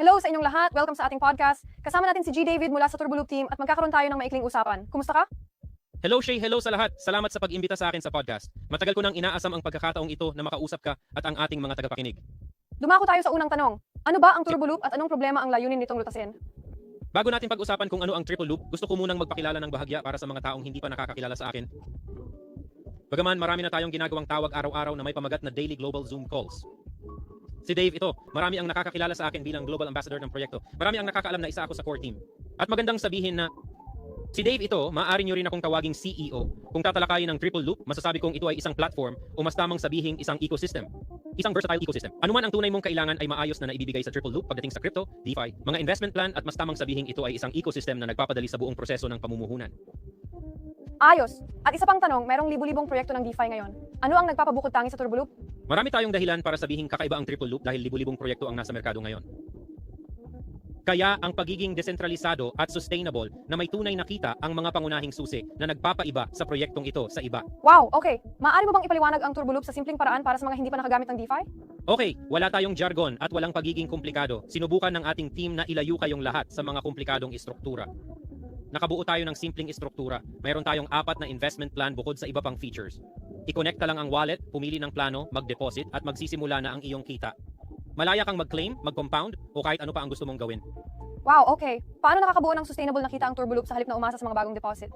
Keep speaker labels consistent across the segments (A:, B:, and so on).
A: Hello sa inyong lahat. Welcome sa ating podcast. Kasama natin si G. David mula sa Turboloop team at magkakaroon tayo ng maikling usapan. Kumusta ka?
B: Hello Shay, hello sa lahat. Salamat sa pag-imbita sa akin sa podcast. Matagal ko nang inaasam ang pagkakataong ito na makausap ka at ang ating mga tagapakinig.
A: Dumako tayo sa unang tanong. Ano ba ang Turboloop at anong problema ang layunin nitong lutasin?
B: Bago natin pag-usapan kung ano ang triple loop, gusto ko munang magpakilala ng bahagya para sa mga taong hindi pa nakakakilala sa akin. Bagaman marami na tayong ginagawang tawag araw-araw na may pamagat na daily global Zoom calls. Si Dave ito, marami ang nakakakilala sa akin bilang global ambassador ng proyekto. Marami ang nakakaalam na isa ako sa core team. At magandang sabihin na si Dave ito, maaari nyo rin akong tawaging CEO. Kung tatalakayin ng triple loop, masasabi kong ito ay isang platform o mas tamang sabihing isang ecosystem. Isang versatile ecosystem. Ano man ang tunay mong kailangan ay maayos na naibibigay sa triple loop pagdating sa crypto, DeFi, mga investment plan at mas tamang sabihing ito ay isang ecosystem na nagpapadali sa buong proseso ng pamumuhunan.
A: Ayos. At isa pang tanong, merong libu-libong proyekto ng DeFi ngayon. Ano ang nagpapabukod tangi sa Turboloop?
B: Marami tayong dahilan para sabihing kakaiba ang triple loop dahil libu-libong proyekto ang nasa merkado ngayon. Kaya ang pagiging desentralisado at sustainable na may tunay na kita ang mga pangunahing susi na nagpapaiba sa proyektong ito sa iba.
A: Wow, okay. Maaari mo bang ipaliwanag ang Turboloop sa simpleng paraan para sa mga hindi pa nakagamit ng DeFi?
B: Okay, wala tayong jargon at walang pagiging komplikado. Sinubukan ng ating team na ilayo kayong lahat sa mga komplikadong istruktura. Nakabuo tayo ng simpleng istruktura. Mayroon tayong 4 na investment plan bukod sa iba pang features. I-connecta lang ang wallet, pumili ng plano, mag-deposit at magsisimula na ang iyong kita. Malaya kang mag-claim, mag-compound o kahit ano pa ang gusto mong gawin.
A: Wow, okay. Paano nakakabuo ng sustainable na kita ang Turboloop sa halip na umasa sa mga bagong deposit?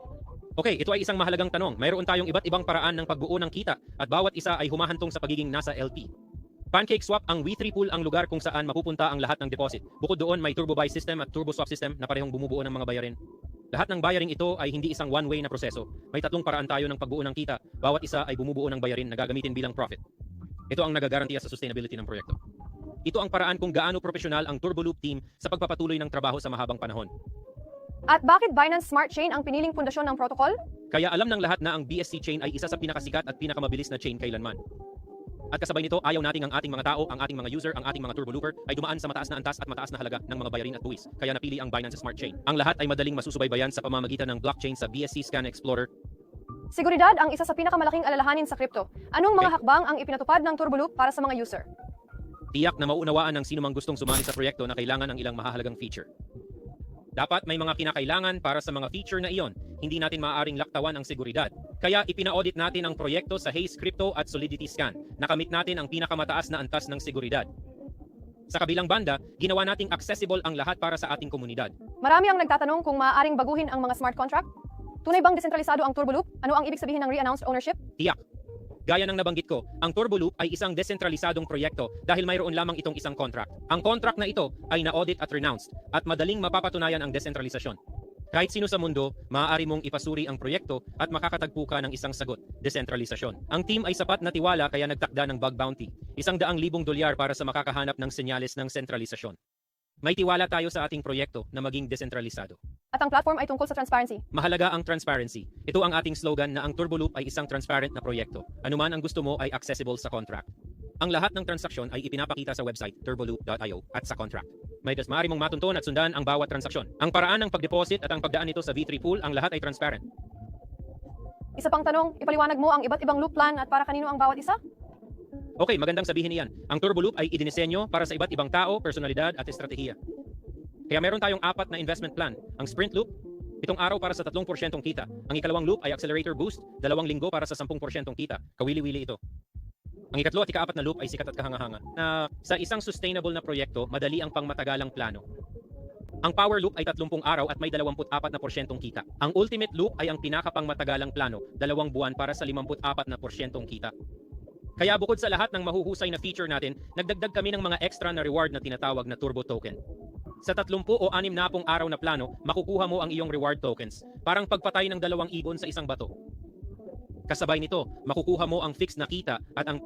B: Okay, ito ay isang mahalagang tanong. Mayroon tayong iba't ibang paraan ng pagbuo ng kita at bawat isa ay humahantong sa pagiging nasa LP. PancakeSwap ang Web3 pool ang lugar kung saan mapupunta ang lahat ng deposit. Bukod doon, may TurboBuy system at TurboSwap system na parehong bumubuo ng mga bayarin. Lahat ng bayaring ito ay hindi isang one-way na proseso. May 3 paraan tayo ng pagbuo ng kita. Bawat isa ay bumubuo ng bayarin na gagamitin bilang profit. Ito ang nagagarantiya sa sustainability ng proyekto. Ito ang paraan kung gaano profesional ang Turboloop team sa pagpapatuloy ng trabaho sa mahabang panahon.
A: At bakit Binance Smart Chain ang piniling pundasyon ng protocol?
B: Kaya alam ng lahat na ang BSC chain ay isa sa pinakasikat at pinakamabilis na chain kailanman. At kasabay nito, ayaw nating ang ating mga tao, ang ating mga user, ang ating mga Turbolooper ay dumaan sa mataas na antas at mataas na halaga ng mga bayarin at buwis. Kaya napili ang Binance Smart Chain. Ang lahat ay madaling masusubaybayan sa pamamagitan ng blockchain sa BSC Scan Explorer.
A: Seguridad ang isa sa pinakamalaking alalahanin sa crypto. Anong mga hakbang ang ipinatupad ng Turboloop para sa mga user?
B: Tiyak na mauunawaan ng sino mang gustong sumali sa proyekto na kailangan ng ilang mahahalagang feature. Dapat may mga kinakailangan para sa mga feature na iyon. Hindi natin maaaring laktawan ang seguridad. Kaya ipina-audit natin ang proyekto sa Haze Crypto at Solidity Scan. Nakamit natin ang pinakamataas na antas ng seguridad. Sa kabilang banda, ginawa nating accessible ang lahat para sa ating komunidad.
A: Marami ang nagtatanong kung maaaring baguhin ang mga smart contract. Tunay bang desentralisado ang Turboloop? Ano ang ibig sabihin ng re-announced ownership?
B: Tiyak. Gaya ng nabanggit ko, ang Turboloop ay isang desentralisadong proyekto dahil mayroon lamang itong isang contract. Ang contract na ito ay na-audit at renounced at madaling mapapatunayan ang desentralisasyon. Kahit sino sa mundo, maaari mong ipasuri ang proyekto at makakatagpo ka ng isang sagot, desentralisasyon. Ang team ay sapat na tiwala kaya nagtakda ng bug bounty, $100,000 para sa makakahanap ng senyales ng sentralisasyon. May tiwala tayo sa ating proyekto na maging desentralisado.
A: At ang platform ay tungkol sa transparency.
B: Mahalaga ang transparency. Ito ang ating slogan na ang Turboloop ay isang transparent na proyekto. Anuman ang gusto mo ay accessible sa contract. Ang lahat ng transaksyon ay ipinapakita sa website turboloop.io at sa contract. May maaari mong matunton at sundan ang bawat transaksyon. Ang paraan ng pagdeposit at ang pagdaan nito sa V3 pool, ang lahat ay transparent.
A: Isa pang tanong, ipaliwanag mo ang iba't ibang loop plan at para kanino ang bawat isa?
B: Okay, magandang sabihin niyan. Ang Turboloop ay idinisenyo para sa iba't ibang tao, personalidad at estratehiya. Kaya meron tayong 4 na investment plan. Ang Sprint Loop, 7 araw para sa 3% kita. Ang ikalawang loop ay Accelerator Boost, 2 linggo para sa 10% kita. Kawili-wili ito. Ang ikatlo at ika-4 na loop ay sikat at kahanga-hanga. Na sa isang sustainable na proyekto, madali ang pangmatagalang plano. Ang Power Loop ay 30 araw at may 24% kita. Ang Ultimate Loop ay ang pinakapangmatagalang plano, 2 buwan para sa 54% kita. Kaya bukod sa lahat ng mahuhusay na feature natin, nagdagdag kami ng mga extra na reward na tinatawag na Turbo Token. Sa 30 o 60 araw na plano, makukuha mo ang iyong reward tokens. Parang pagpatay ng 2 ibon sa isang bato. Kasabay nito, makukuha mo ang fixed na kita at ang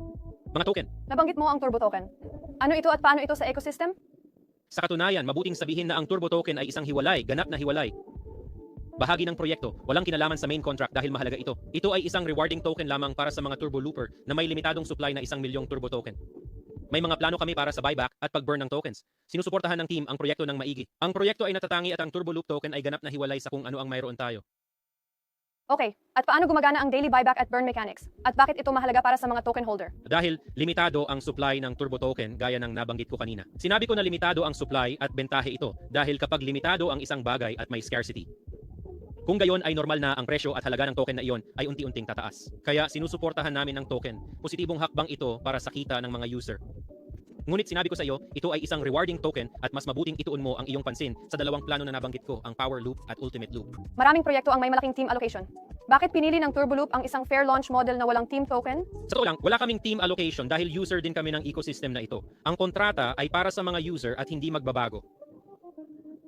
B: mga token.
A: Nabanggit mo ang Turbo Token. Ano ito at paano ito sa ecosystem?
B: Sa katunayan, mabuting sabihin na ang Turbo Token ay isang hiwalay, ganap na hiwalay. Bahagi ng proyekto, walang kinalaman sa main contract dahil mahalaga ito. Ito ay isang rewarding token lamang para sa mga Turbolooper na may limitadong supply na 1 milyong Turbo Token. May mga plano kami para sa buyback at pag-burn ng tokens. Sinusuportahan ng team ang proyekto ng maigi. Ang proyekto ay natatangi at ang Turboloop token ay ganap na hiwalay sa kung ano ang mayroon tayo.
A: Okay, at paano gumagana ang daily buyback at burn mechanics? At bakit ito mahalaga para sa mga token holder?
B: Dahil limitado ang supply ng turbo token gaya ng nabanggit ko kanina. Sinabi ko na limitado ang supply at bentahe ito dahil kapag limitado ang isang bagay at may scarcity. Kung gayon ay normal na ang presyo at halaga ng token na iyon ay unti-unting tataas. Kaya sinusuportahan namin ng token. Positibong hakbang ito para sa kita ng mga user. Ngunit sinabi ko sa iyo, ito ay isang rewarding token at mas mabuting ituon mo ang iyong pansin sa dalawang plano na nabanggit ko, ang Power Loop at Ultimate Loop.
A: Maraming proyekto ang may malaking team allocation. Bakit pinili ng Turbo Loop ang isang fair launch model na walang team token?
B: Sa totoo lang, wala kaming team allocation dahil user din kami ng ecosystem na ito. Ang kontrata ay para sa mga user at hindi magbabago.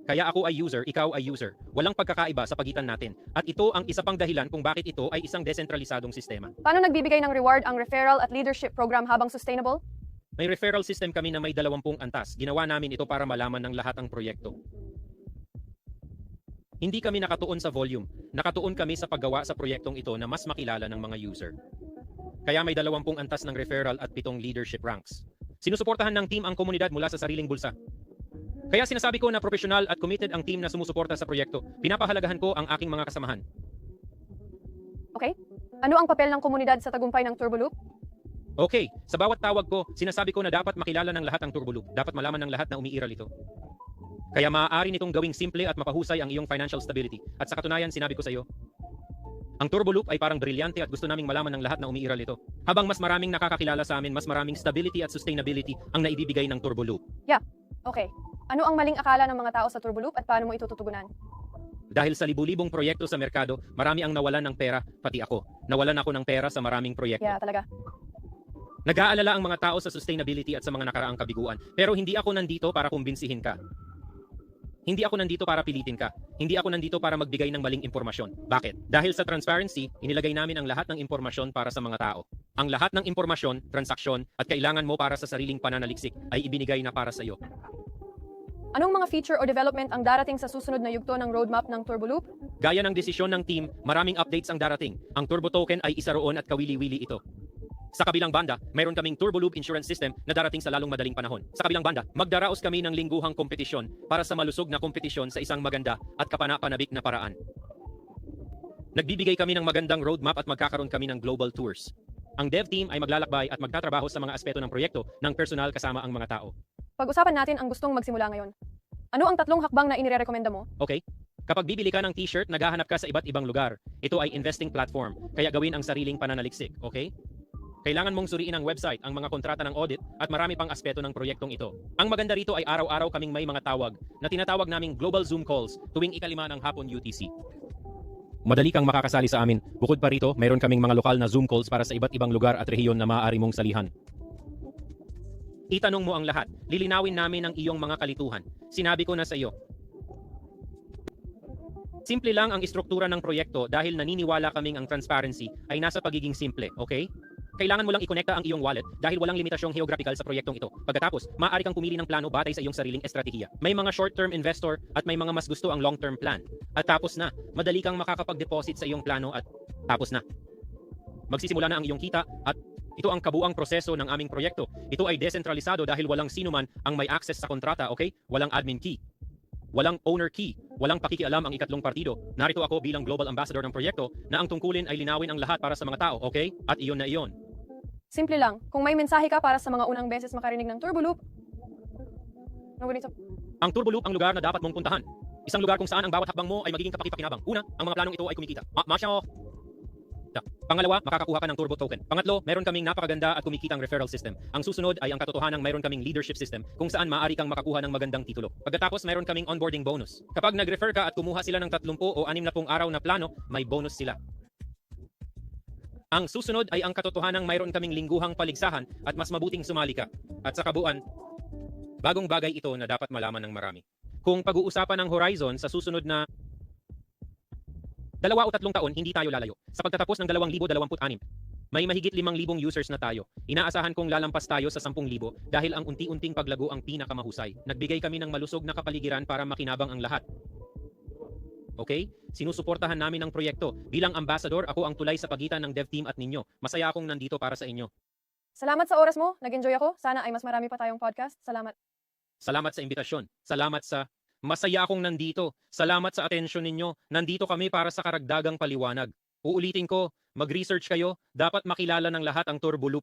B: Kaya ako ay user, ikaw ay user. Walang pagkakaiba sa pagitan natin. At ito ang isa pang dahilan kung bakit ito ay isang desentralisadong sistema.
A: Paano nagbibigay ng reward ang referral at leadership program habang sustainable?
B: May referral system kami na may 20 antas. Ginawa namin ito para malaman ng lahat ang proyekto. Hindi kami nakatuon sa volume. Nakatuon kami sa paggawa sa proyektong ito na mas makilala ng mga user. Kaya may 20 antas ng referral at 7 leadership ranks. Sinusuportahan ng team ang komunidad mula sa sariling bulsa. Kaya sinasabi ko na professional at committed ang team na sumusuporta sa proyekto. Pinapahalagahan ko ang aking mga kasamahan.
A: Okay? Ano ang papel ng komunidad sa tagumpay ng Turbo Loop?
B: Okay, sa bawat tawag ko, sinasabi ko na dapat makilala ng lahat ang Turbo Loop. Dapat malaman ng lahat na umiiral ito. Kaya maaari nitong gawing simple at mapahusay ang iyong financial stability. At sa katunayan, sinabi ko sa iyo, ang Turbo Loop ay parang brilyante at gusto naming malaman ng lahat na umiiral ito. Habang mas maraming nakakakilala sa amin, mas maraming stability at sustainability ang naibibigay ng Turbo Loop.
A: Okay. Ano ang maling akala ng mga tao sa Turbo Loop at paano mo ito tutugunan?
B: Dahil sa libu-libong proyekto sa merkado, marami ang nawalan ng pera, pati ako. Nawalan ako ng pera sa maraming proyekto.
A: Yeah, talaga.
B: Nag-aalala ang mga tao sa sustainability at sa mga nakaraang kabiguan. Pero hindi ako nandito para kumbinsihin ka. Hindi ako nandito para pilitin ka. Hindi ako nandito para magbigay ng maling impormasyon. Bakit? Dahil sa transparency, inilagay namin ang lahat ng impormasyon para sa mga tao. Ang lahat ng impormasyon, transaksyon, at kailangan mo para sa sariling pananaliksik ay ibinigay na para sa iyo.
A: Anong mga feature o development ang darating sa susunod na yugto ng roadmap ng Turbo Loop?
B: Gaya ng desisyon ng team, maraming updates ang darating. Ang Turbo Token ay isa roon at kawili-wili ito. Sa kabilang banda, mayroon kaming Turbo Loop Insurance System na darating sa lalong madaling panahon. Sa kabilang banda, magdaraos kami ng lingguhang kompetisyon para sa malusog na kompetisyon sa isang maganda at kapana-panabik na paraan. Nagbibigay kami ng magandang roadmap at magkakaroon kami ng global tours. Ang dev team ay maglalakbay at magtatrabaho sa mga aspeto ng proyekto ng personal kasama ang mga tao.
A: Pag-usapan natin ang gustong magsimula ngayon. Ano ang 3 hakbang na inirekomenda mo?
B: Okay? Kapag bibili ka ng t-shirt, naghahanap ka sa iba't ibang lugar. Ito ay investing platform, kaya gawin ang sariling pananaliksik, okay? Kailangan mong suriin ang website, ang mga kontrata ng audit, at marami pang aspeto ng proyektong ito. Ang maganda rito ay araw-araw kaming may mga tawag na tinatawag naming Global Zoom Calls tuwing 5 ng hapon UTC. Madali kang makakasali sa amin. Bukod pa rito, mayroon kaming mga lokal na Zoom calls para sa iba't ibang lugar at rehiyon na maaari mong salihan. Itanong mo ang lahat. Lilinawin namin ang iyong mga kalituhan. Sinabi ko na sa iyo. Simple lang ang istruktura ng proyekto dahil naniniwala kaming ang transparency ay nasa pagiging simple, okay? Kailangan mo lang ikonekta ang iyong wallet dahil walang limitasyong geographical sa proyektong ito. Pagkatapos, maaari kang pumili ng plano batay sa iyong sariling estratehiya. May mga short-term investor at may mga mas gusto ang long-term plan. At tapos na, madali kang makakapag-deposit sa iyong plano at tapos na. Magsisimula na ang iyong kita at ito ang kabuang proseso ng aming proyekto. Ito ay desentralisado dahil walang sinuman ang may access sa kontrata, okay? Walang admin key. Walang owner key, walang pakikialam ang ikatlong partido. Narito ako bilang global ambassador ng proyekto na ang tungkulin ay linawin ang lahat para sa mga tao, okay? At iyon na iyon.
A: Simple lang. Kung may mensahe ka para sa mga unang beses makarinig ng Turbo Loop, ganito.
B: Ang Turbo Loop ang lugar na dapat mong puntahan. Isang lugar kung saan ang bawat hakbang mo ay magiging kapaki-pakinabang. Una, ang mga planong ito ay kumikita. Masya. Pangalawa, makakakuha ka ng Turbo Token. Pangatlo, meron kaming napakaganda at kumikitang referral system. Ang susunod ay ang katotohanang meron kaming leadership system kung saan maaari kang makakuha ng magandang titulo. Pagkatapos, meron kaming onboarding bonus. Kapag nag-refer ka at kumuha sila ng 30 o 60 araw na plano, may bonus sila. Ang susunod ay ang katotohanang mayroon kaming lingguhang paligsahan at mas mabuting sumali ka. At sa kabuuan, bagong bagay ito na dapat malaman ng marami. Kung pag-uusapan ng horizon sa susunod na 2 o 3 taon, hindi tayo lalayo. Sa pagtatapos ng 2026, may mahigit 5,000 users na tayo. Inaasahan kong lalampas tayo sa 10,000 dahil ang unti-unting paglago ang pinakamahusay. Nagbigay kami ng malusog na kapaligiran para makinabang ang lahat. Okay? Sinusuportahan namin ang proyekto. Bilang ambassador, ako ang tulay sa pagitan ng dev team at ninyo. Masaya akong nandito para sa inyo.
A: Salamat sa oras mo. Nag-enjoy ako. Sana ay mas marami pa tayong podcast. Salamat.
B: Salamat sa imbitasyon. Salamat sa masaya akong nandito. Salamat sa atensyon ninyo. Nandito kami para sa karagdagang paliwanag. Uulitin ko, mag-research kayo, dapat makilala ng lahat ang Turbo Loop.